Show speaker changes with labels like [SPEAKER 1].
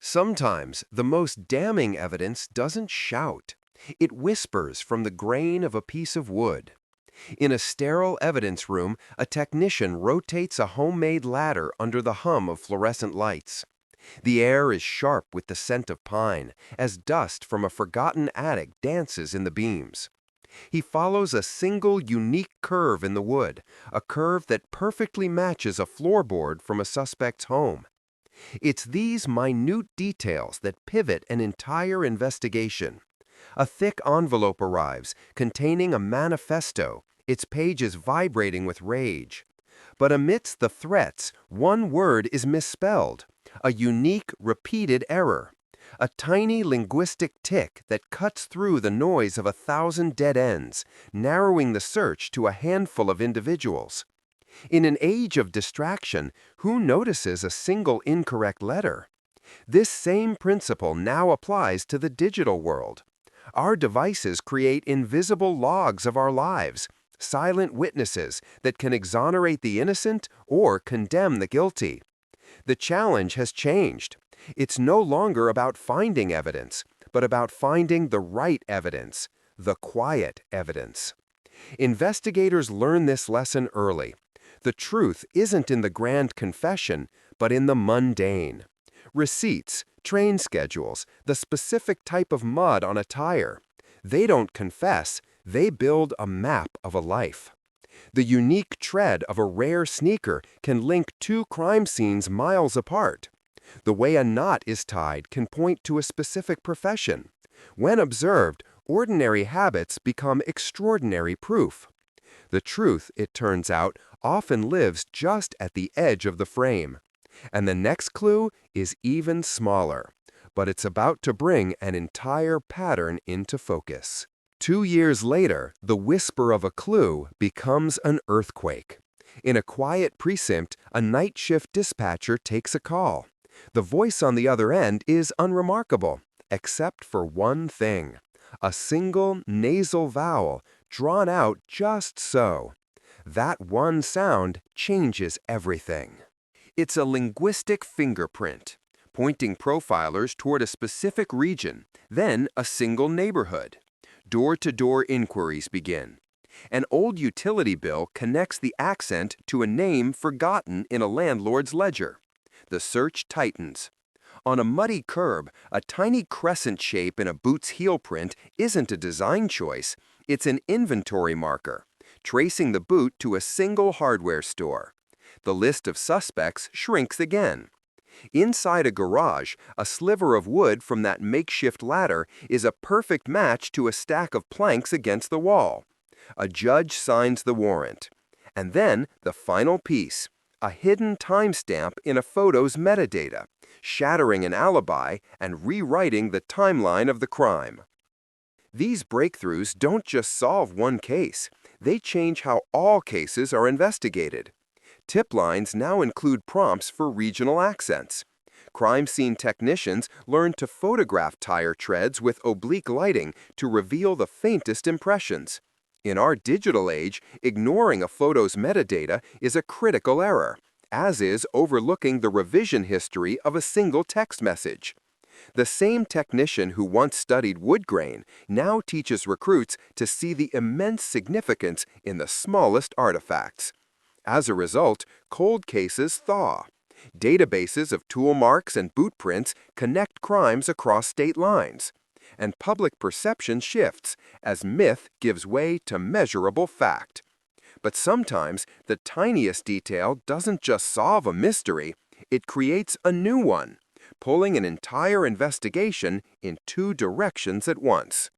[SPEAKER 1] Sometimes the most damning evidence doesn't shout. It whispers from the grain of a piece of wood. In a sterile evidence room, a technician rotates a homemade ladder under the hum of fluorescent lights. The air is sharp with the scent of pine, as dust from a forgotten attic dances in the beams. He follows a single unique curve in the wood, a curve that perfectly matches a floorboard from a suspect's home. It's these minute details that pivot an entire investigation. A thick envelope arrives, containing a manifesto, its pages vibrating with rage. But amidst the threats, one word is misspelled, a unique, repeated error. A tiny linguistic tick that cuts through the noise of 1,000 dead ends, narrowing the search to a handful of individuals. In an age of distraction, who notices a single incorrect letter? This same principle now applies to the digital world. Our devices create invisible logs of our lives, silent witnesses that can exonerate the innocent or condemn the guilty. The challenge has changed. It's no longer about finding evidence, but about finding the right evidence, the quiet evidence. Investigators learn this lesson early. The truth isn't in the grand confession, but in the mundane. Receipts, train schedules, the specific type of mud on a tire. They don't confess, they build a map of a life. The unique tread of a rare sneaker can link two crime scenes miles apart. The way a knot is tied can point to a specific profession. When observed, ordinary habits become extraordinary proof. The truth, it turns out, often lives just at the edge of the frame. And the next clue is even smaller, but it's about to bring an entire pattern into focus. 2 years later, the whisper of a clue becomes an earthquake. In a quiet precinct, a night shift dispatcher takes a call. The voice on the other end is unremarkable, except for one thing: a single nasal vowel drawn out just so. That one sound changes everything. It's a linguistic fingerprint, pointing profilers toward a specific region, then a single neighborhood. Door-to-door inquiries begin. An old utility bill connects the accent to a name forgotten in a landlord's ledger. The search tightens. On a muddy curb, a tiny crescent shape in a boot's heel print isn't a design choice, it's an inventory marker, tracing the boot to a single hardware store. The list of suspects shrinks again. Inside a garage, a sliver of wood from that makeshift ladder is a perfect match to a stack of planks against the wall. A judge signs the warrant. And then the final piece, a hidden timestamp in a photo's metadata, shattering an alibi and rewriting the timeline of the crime. These breakthroughs don't just solve one case, they change how all cases are investigated. Tip lines now include prompts for regional accents. Crime scene technicians learn to photograph tire treads with oblique lighting to reveal the faintest impressions. In our digital age, ignoring a photo's metadata is a critical error, as is overlooking the revision history of a single text message. The same technician who once studied wood grain now teaches recruits to see the immense significance in the smallest artifacts. As a result, cold cases thaw. Databases of tool marks and boot prints connect crimes across state lines. And public perception shifts as myth gives way to measurable fact. But sometimes the tiniest detail doesn't just solve a mystery, it creates a new one, pulling an entire investigation in two directions at once.